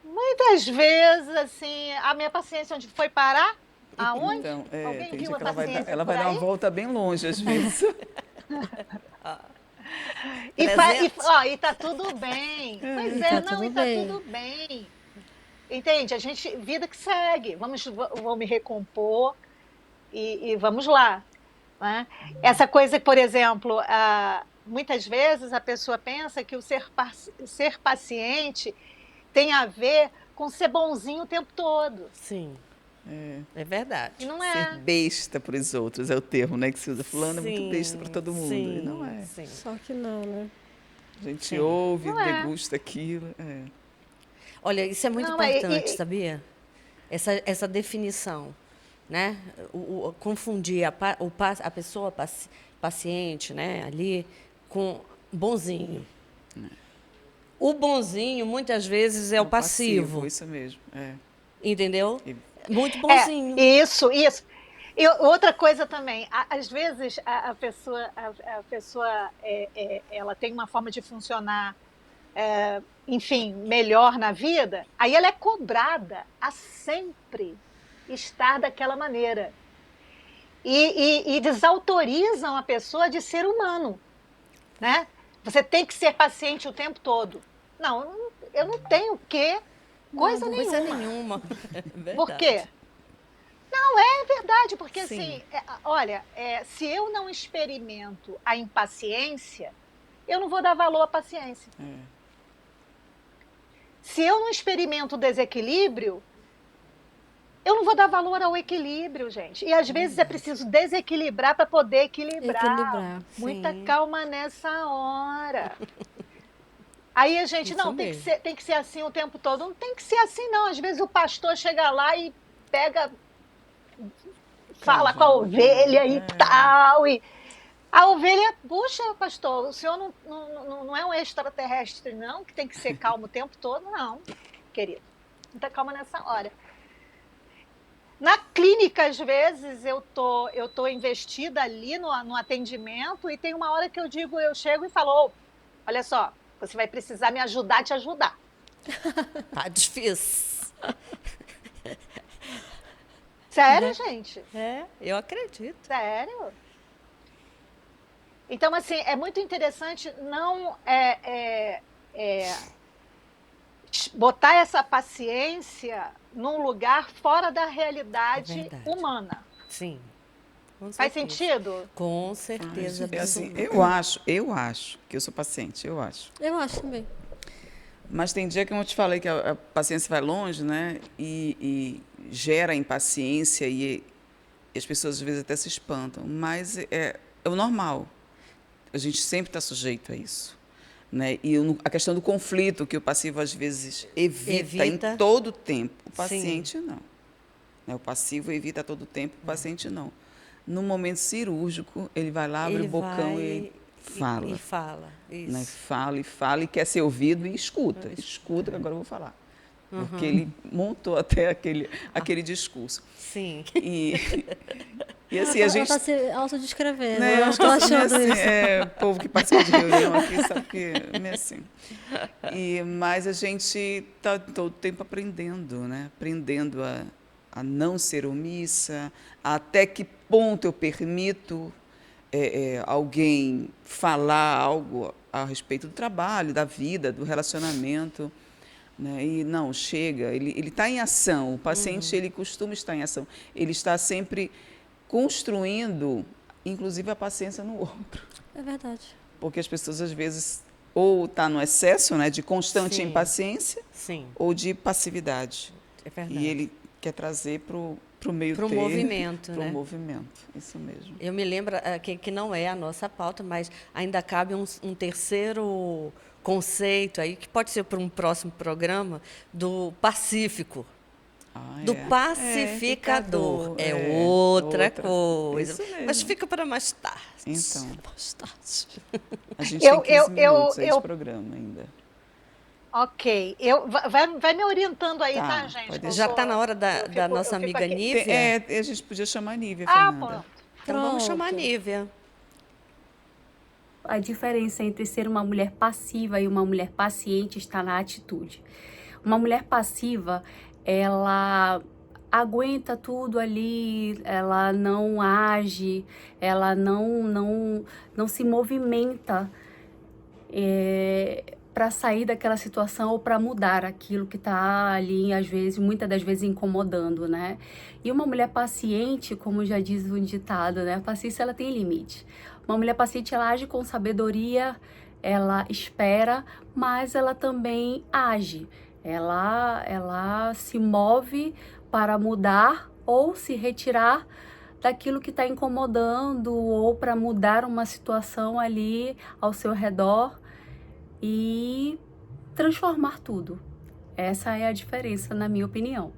Muitas vezes, assim, a minha paciência onde foi parar? Aonde? Então, Alguém tem viu dia a que ela vai paciência ela por vai dar aí? uma volta bem longe, às vezes. E tá tudo bem. Pois tá não, tudo e tá bem. tudo bem. Entende? Vida que segue. Vou me recompor e vamos lá. Né? Essa coisa, por exemplo, muitas vezes a pessoa pensa que o ser paciente tem a ver com ser bonzinho o tempo todo. Sim, é verdade. E não Ser é. besta para os outros é o termo, né, que se usa. Fulano é muito besta para todo mundo. E não é. Sim. Só que não, né? A gente Sim. ouve, Não é. degusta aquilo. Olha, isso é muito Não, importante, sabia? Essa definição, né? Confundir a pessoa paciente, né, ali, com bonzinho. O bonzinho, muitas vezes, é o passivo. Isso mesmo. Entendeu? E- Muito bonzinho. Isso. E outra coisa também, às vezes a pessoa ela tem uma forma de funcionar, enfim, melhor na vida, aí ela é cobrada a sempre estar daquela maneira. E desautorizam a pessoa de ser humano, né? Você tem que ser paciente o tempo todo. Não, eu não tenho que coisa nenhuma. Verdade. Por quê? Não, é verdade, porque Sim. assim, olha, se eu não experimento a impaciência, eu não vou dar valor à paciência. Se eu não experimento o desequilíbrio, eu não vou dar valor ao equilíbrio, gente. E às vezes é preciso desequilibrar para poder equilibrar. Muita Sim. calma nessa hora. Aí a gente, Isso não, mesmo. tem que ser assim o tempo todo. Não tem que ser assim, não. Às vezes o pastor chega lá e pega, fala com a ovelha e tal. E a ovelha, puxa, pastor, o senhor não é um extraterrestre, não, que tem que ser calmo o tempo todo, não, querido. Muita calma nessa hora. Na clínica, às vezes, eu tô investida ali no atendimento e tem uma hora que eu chego e falo, olha só, você vai precisar me ajudar a te ajudar. Tá difícil. Sério, gente? Eu acredito. Sério? Então, assim, é muito interessante não botar essa paciência num lugar fora da realidade Verdade. humana. Sim. Com Faz certeza. sentido? Com certeza É assim, absoluta. eu acho que eu sou paciente, eu acho. Eu acho também. Mas tem dia que eu te falei que a paciência vai longe, né? E gera impaciência e as pessoas às vezes até se espantam. Mas é o normal. A gente sempre está sujeito a isso. Né? E a questão do conflito, que o passivo às vezes evita em Evita. todo o tempo. O Sim. paciente não. Né? O passivo evita a todo tempo, o paciente não. No momento cirúrgico, ele vai lá, abre Ele o bocão vai e fala. e fala. Né? Isso. Fala e quer ser ouvido e escuta. Escuta que agora eu vou falar. Porque ele montou até aquele discurso. Sim. E assim, a Ela gente... está se autodescrevendo. Né, Eu eu estou acho que achando assim, isso. o povo que participa de reunião aqui sabe que é assim. Mas a gente está todo tempo aprendendo, né? Aprendendo a não ser omissa, até que ponto eu permito alguém falar algo a respeito do trabalho, da vida, do relacionamento. Né? E não, chega, ele está em ação, o paciente ele costuma estar em ação, ele está sempre construindo, inclusive, a paciência no outro. É verdade. Porque as pessoas, às vezes, ou estão no excesso, né, de constante Sim. impaciência, Sim. ou de passividade. É verdade. E ele quer trazer para o meio Pro termo. movimento, Para o né? movimento, isso mesmo. Eu me lembro que não é a nossa pauta, mas ainda cabe um terceiro conceito aí, que pode ser para um próximo programa, do pacífico. Do pacificador. É outra coisa. Isso mesmo. Mas fica para mais tarde. Então, Mais tarde. a gente tem 15 minutos aí de programa ainda. Ok. Vai me orientando aí, tá, gente? pode Eu Já tô- está na hora da eu fico- nossa eu fico amiga aqui. Nívia? A gente podia chamar a Nívia, Ah, Fernanda. pronto. Então vamos chamar a Pronto. Nívia. A diferença entre ser uma mulher passiva e uma mulher paciente está na atitude. Uma mulher passiva, ela aguenta tudo ali, ela não age, ela não se movimenta para sair daquela situação ou para mudar aquilo que está ali, às vezes, muitas das vezes incomodando, né? E uma mulher paciente, como já diz o ditado, né? A paciência, ela tem limite. Uma mulher paciente, ela age com sabedoria, ela espera, mas ela também age. Ela se move para mudar ou se retirar daquilo que está incomodando ou para mudar uma situação ali ao seu redor e transformar tudo. Essa é a diferença, na minha opinião.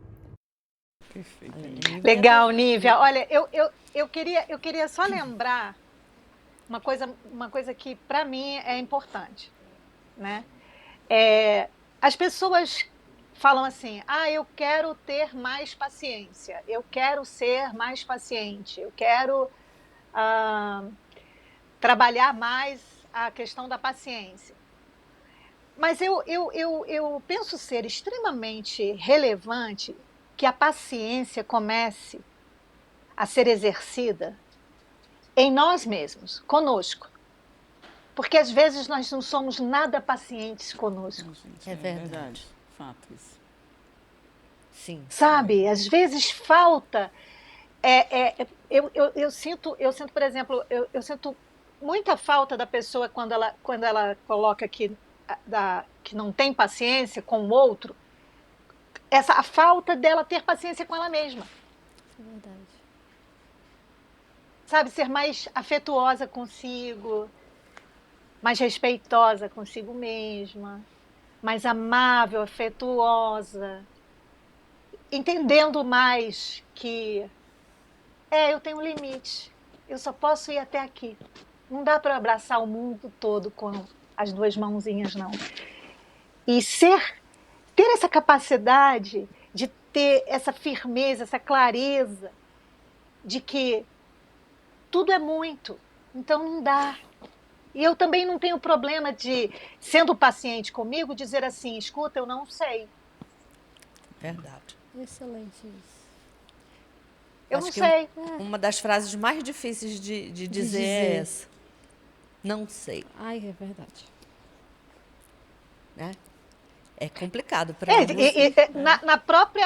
Perfeito. Legal, Nívia. Olha, eu queria só lembrar uma coisa que para mim é importante, né? As pessoas falam assim: eu quero ter mais paciência, eu quero ser mais paciente, eu quero trabalhar mais a questão da paciência. Mas eu penso ser extremamente relevante que a paciência comece a ser exercida em nós mesmos, conosco. Porque às vezes nós não somos nada pacientes conosco. Gente, É verdade. Fato isso. Sim. Sabe? Às vezes falta. Eu sinto, por exemplo, eu sinto muita falta da pessoa quando ela coloca que não tem paciência com o outro, a falta dela ter paciência com ela mesma. É verdade. Sabe? Ser mais afetuosa consigo, mais respeitosa consigo mesma, mais amável, afetuosa, entendendo mais que eu tenho um limite, eu só posso ir até aqui. Não dá para abraçar o mundo todo com as duas mãozinhas, não. E ter essa capacidade de ter essa firmeza, essa clareza de que tudo é muito, então não dá. E eu também não tenho problema de, sendo paciente comigo, dizer assim: escuta, eu não sei. Verdade. Excelente isso. Eu Acho não que sei. Uma das frases mais difíceis de dizer é dizer. essa. Não sei. Ai, é verdade. Né? É complicado para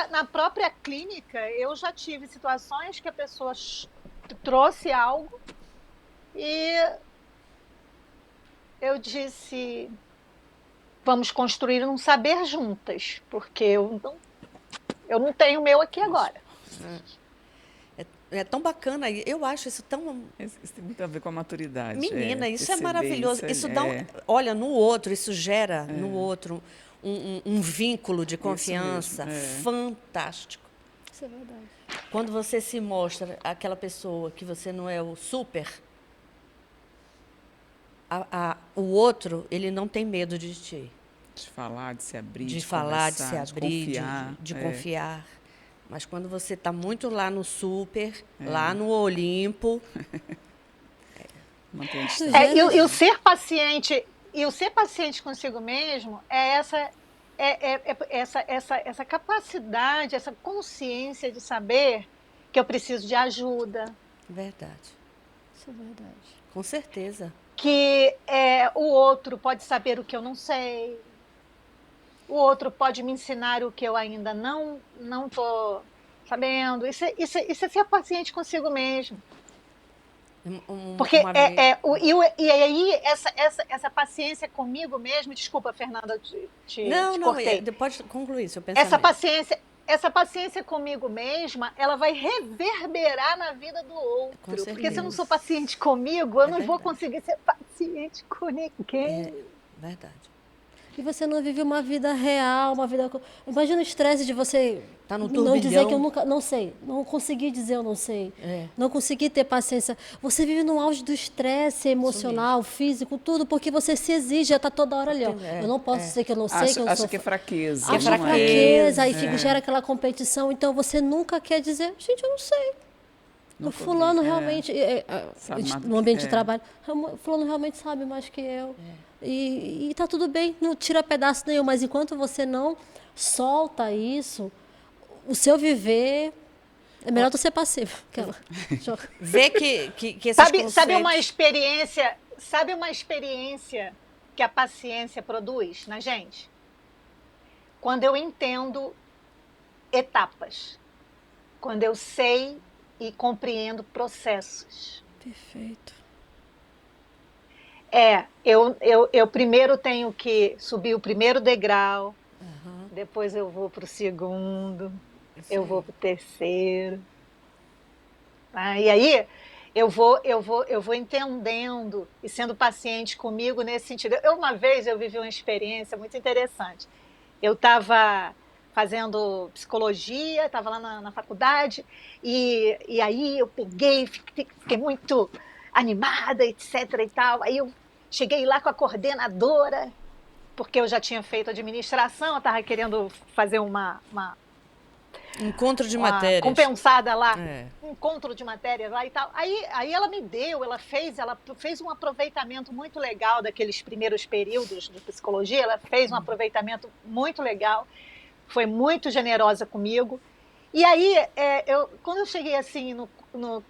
Na própria clínica, eu já tive situações que a pessoa trouxe algo e eu disse, vamos construir um saber juntas, porque eu não tenho o meu aqui agora. É tão bacana, eu acho isso tão... Isso tem muito a ver com a maturidade. Menina, isso é perceber maravilhoso. Isso dá, olha, no outro, isso gera no outro um vínculo de confiança fantástico. Isso é verdade. Quando você se mostra aquela pessoa que você não é o super, o outro, ele não tem medo de ti. De falar, de se abrir, De falar, de se conversar, abrir, de confiar. de confiar. Mas quando você está muito lá no super, lá no Olimpo... Mantém a distância. E o ser paciente consigo mesmo é essa capacidade, essa consciência de saber que eu preciso de ajuda. Verdade. Isso é verdade. Com certeza. Que o outro pode saber o que eu não sei. O outro pode me ensinar o que eu ainda não estou sabendo. Isso é ser paciente consigo mesmo. Porque e aí essa paciência comigo mesmo, desculpa, Fernanda, te cortei. Pode concluir seu pensamento. Essa paciência comigo mesma, ela vai reverberar na vida do outro. Porque se eu não sou paciente comigo, eu não vou conseguir ser paciente com ninguém. É verdade. E você não vive uma vida real, uma vida... Imagina o estresse de você tá no turbilhão. Não dizer que eu nunca... Não sei. Não conseguir dizer eu não sei. Não conseguir ter paciência. Você vive no auge do estresse emocional, físico, tudo, porque você se exige, já está toda hora ali. Ó. Eu não posso dizer que eu não sei, que eu não sou... Acho que é fraqueza. Acho que é fraqueza. Aí gera aquela competição. Então, você nunca quer dizer, gente, eu não sei. O fulano realmente... no ambiente de trabalho, fulano realmente sabe mais que eu. E tá tudo bem, não tira pedaço nenhum, mas enquanto você não solta isso, o seu viver é melhor tu ser passivo. Vê que esses sabe uma experiência que a paciência produz na gente? Quando eu entendo etapas, quando eu sei e compreendo processos. Perfeito. Eu primeiro tenho que subir o primeiro degrau, depois eu vou para o segundo, eu vou para o terceiro. E aí eu vou entendendo e sendo paciente comigo nesse sentido. Uma vez eu vivi uma experiência muito interessante. Eu estava fazendo psicologia, estava lá na faculdade, e aí eu fiquei muito animada, etc. e tal. Aí eu cheguei lá com a coordenadora, porque eu já tinha feito administração, eu estava querendo fazer uma encontro de matérias. Compensada lá, encontro de matérias lá e tal. Aí ela fez um aproveitamento muito legal daqueles primeiros períodos de psicologia, ela fez um aproveitamento muito legal, foi muito generosa comigo. E aí, quando eu cheguei assim no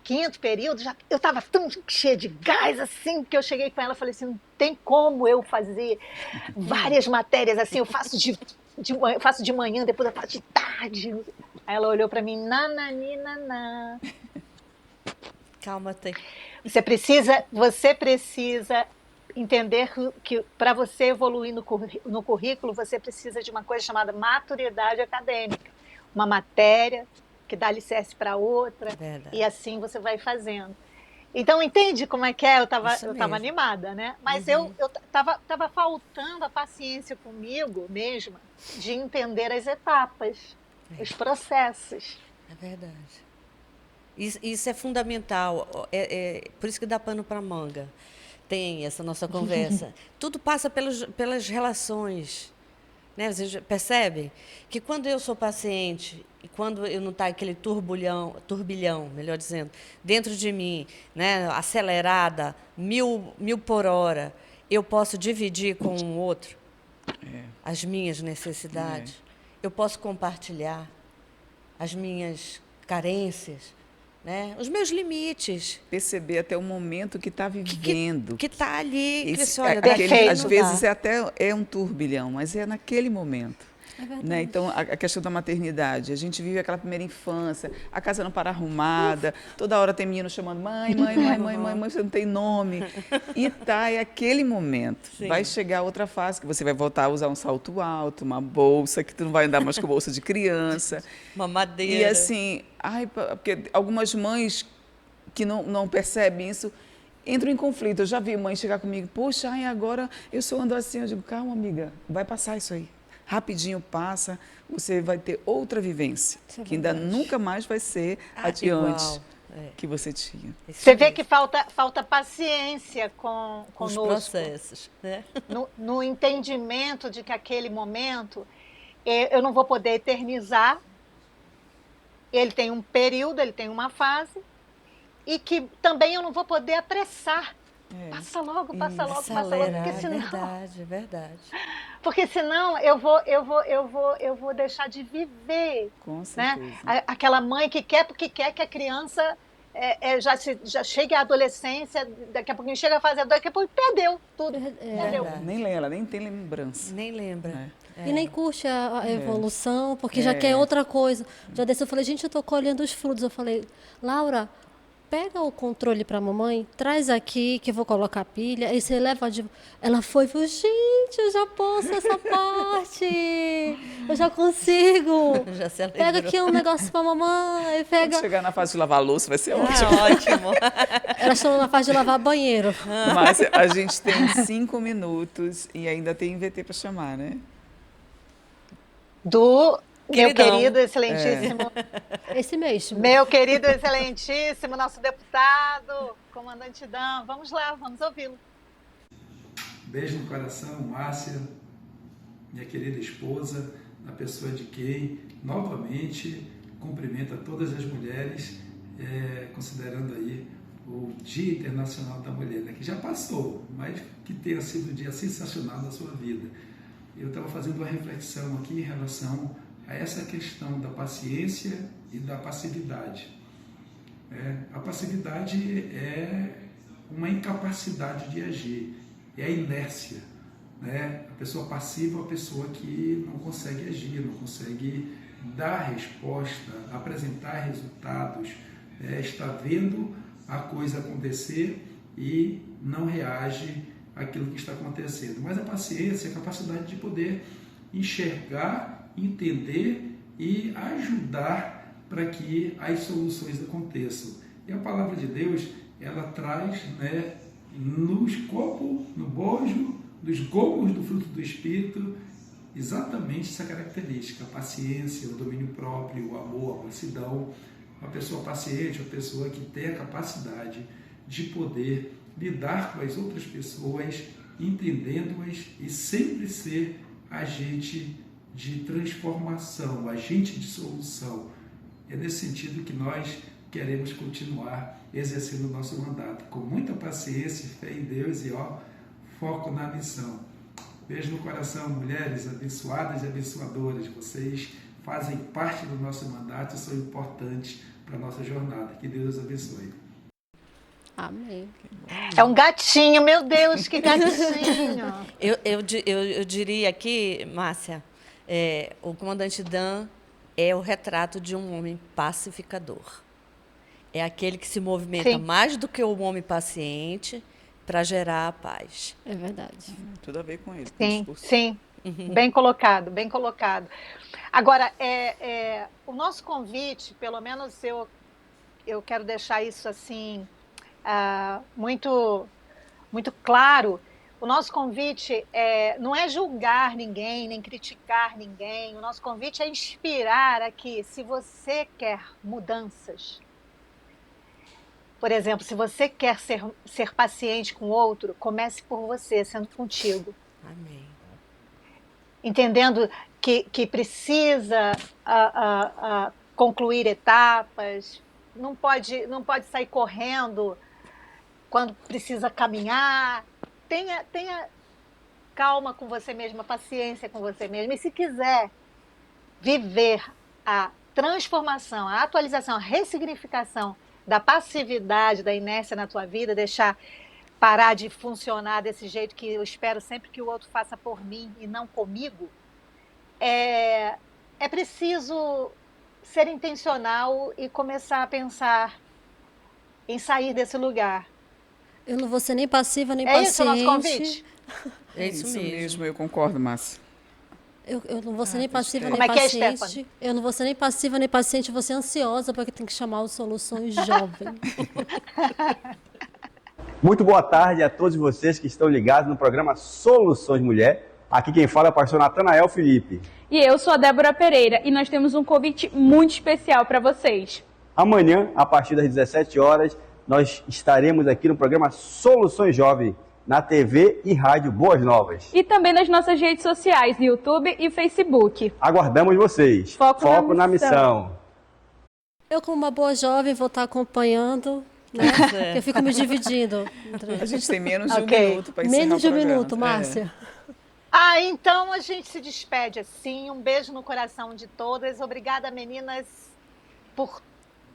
quinto período, eu estava tão cheia de gás assim, que eu cheguei com ela e falei assim, não tem como eu fazer várias matérias assim, eu faço de manhã, depois eu faço de tarde. Aí ela olhou para mim, nananina. Calma, Você precisa entender que para você evoluir no currículo, você precisa de uma coisa chamada maturidade acadêmica. Uma matéria que dá alicerce para outra, e assim você vai fazendo. Então, entende como é que é? Eu estava animada, né? Mas eu estava faltando a paciência comigo mesma de entender as etapas, os processos. É verdade. Isso é fundamental. Por isso que dá pano para manga. Tem essa nossa conversa. Tudo passa pelas relações. Né? Você percebe que quando eu sou paciente e quando eu não está aquele turbilhão, melhor dizendo, dentro de mim, né, acelerada, mil por hora, eu posso dividir com o outro as minhas necessidades. Eu posso compartilhar as minhas carências, né, os meus limites. Perceber até o momento que está vivendo. Que está ali. Às vezes até é um turbilhão, mas é naquele momento. É verdade. Né? Então, a questão da maternidade, a gente vive aquela primeira infância, a casa não para arrumada, toda hora tem menino chamando mãe, mãe, mãe, mãe, mãe, mãe, você não tem nome. E é aquele momento. Sim. Vai chegar outra fase, que você vai voltar a usar um salto alto, uma bolsa, que tu não vai andar mais com bolsa de criança. Uma madeira. E assim, porque algumas mães que não percebem isso, entram em conflito. Eu já vi mãe chegar comigo, poxa, agora eu só ando assim. Eu digo, calma, amiga, vai passar isso aí. Rapidinho passa, você vai ter outra vivência, que ainda nunca mais vai ser a de antes que você tinha. Você vê que falta paciência com os conosco, processos, né? no entendimento de que aquele momento eu não vou poder eternizar, ele tem um período, ele tem uma fase, e que também eu não vou poder apressar. Passa logo, passa logo, passa logo, porque senão, É verdade. porque senão eu vou deixar de viver, Com né? certeza. Aquela mãe que quer porque quer que a criança já chegue à adolescência, daqui a pouquinho chega a fase adulta, daqui a pouco perdeu tudo, perdeu. Nem ela nem tem lembrança. Nem lembra. É. E nem curte a evolução, porque já quer outra coisa. Já desse eu falei, gente, eu tô colhendo os frutos. Eu falei, Laura, pega o controle para a mamãe, traz aqui que eu vou colocar a pilha, aí você leva de... Ela foi, falou, gente, eu já posso essa parte, eu já consigo. Já se Pega alegrou. aqui um negócio para mamãe, Quando pega... chegar na fase de lavar a louça, vai ser ótimo. Ótimo. Elas estão na fase de lavar banheiro. Mas a gente tem 5 minutos e ainda tem VT para chamar, né? Do meu Queridão. querido, excelentíssimo, Esse mesmo. meu querido, excelentíssimo, nosso deputado, comandante Dan. Vamos lá, vamos ouvi-lo. Beijo no coração, Márcia, minha querida esposa, na pessoa de quem, novamente, cumprimenta todas as mulheres, considerando aí o Dia Internacional da Mulher, né, que já passou, mas que tenha sido um dia sensacional na sua vida. Eu estava fazendo uma reflexão aqui em relação a essa questão da paciência e da passividade. A passividade é uma incapacidade de agir, é a inércia. Né? A pessoa passiva é uma pessoa que não consegue agir, não consegue dar resposta, apresentar resultados, está vendo a coisa acontecer e não reage àquilo que está acontecendo. Mas a paciência é a capacidade de poder enxergar, entender e ajudar para que as soluções aconteçam. E a palavra de Deus, ela traz, né, no bojo, dos gomos do fruto do Espírito, exatamente essa característica, a paciência, o domínio próprio, o amor, a mansidão. Uma pessoa paciente, uma pessoa que tem a capacidade de poder lidar com as outras pessoas, entendendo-as e sempre ser agente de transformação, agente de solução. É nesse sentido que nós queremos continuar exercendo o nosso mandato, com muita paciência, fé em Deus e foco na missão. Beijo no coração, mulheres abençoadas e abençoadoras. Vocês fazem parte do nosso mandato e são importantes para a nossa jornada. Que Deus os abençoe. Amém. É um gatinho, meu Deus, que gatinho. Eu diria aqui, Márcia, o comandante Dan é o retrato de um homem pacificador. É aquele que se movimenta Sim. mais do que o homem paciente para gerar a paz. É verdade. Tudo a ver com ele. Com o Sim, discurso. sim. Bem colocado, bem colocado. Agora, o nosso convite, pelo menos eu quero deixar isso assim muito, muito claro. O nosso convite não é julgar ninguém, nem criticar ninguém. O nosso convite é inspirar aqui, se você quer mudanças. Por exemplo, se você quer ser paciente com o outro, comece por você, sendo contigo. Amém. Entendendo que precisa concluir etapas, não pode sair correndo quando precisa caminhar. Tenha calma com você mesma, paciência com você mesma. E se quiser viver a transformação, a atualização, a ressignificação da passividade, da inércia na tua vida, deixar parar de funcionar desse jeito que eu espero sempre que o outro faça por mim e não comigo, é preciso ser intencional e começar a pensar em sair desse lugar. Eu não vou ser nem passiva nem É paciente. isso o nosso convite? É isso mesmo. Eu concordo, Márcia. Eu não vou ser nem passiva nem Como é que é, paciente. Stephanie? Eu não vou ser nem passiva nem paciente, eu vou ser ansiosa, porque tem que chamar o Soluções Jovem. Muito boa tarde a todos vocês que estão ligados no programa Soluções Mulher. Aqui quem fala é o pastor Natanael Felipe. E eu sou a Débora Pereira e nós temos um convite muito especial para vocês. Amanhã, a partir das 17 horas, nós estaremos aqui no programa Soluções Jovem, na TV e rádio Boas Novas. E também nas nossas redes sociais, YouTube e Facebook. Aguardamos vocês. Foco na missão. Eu, como uma boa jovem, vou estar acompanhando, né? Eu fico me dividindo. A gente tem menos de um Ok. minuto para encerrar Menos de o um programa. minuto, Márcia. Então a gente se despede assim. Um beijo no coração de todas. Obrigada, meninas, por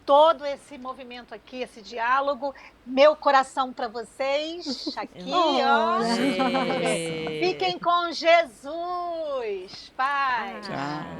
todo esse movimento aqui, esse diálogo. Meu coração para vocês. Aqui, ó. É. Fiquem com Jesus. Paz. Tchau.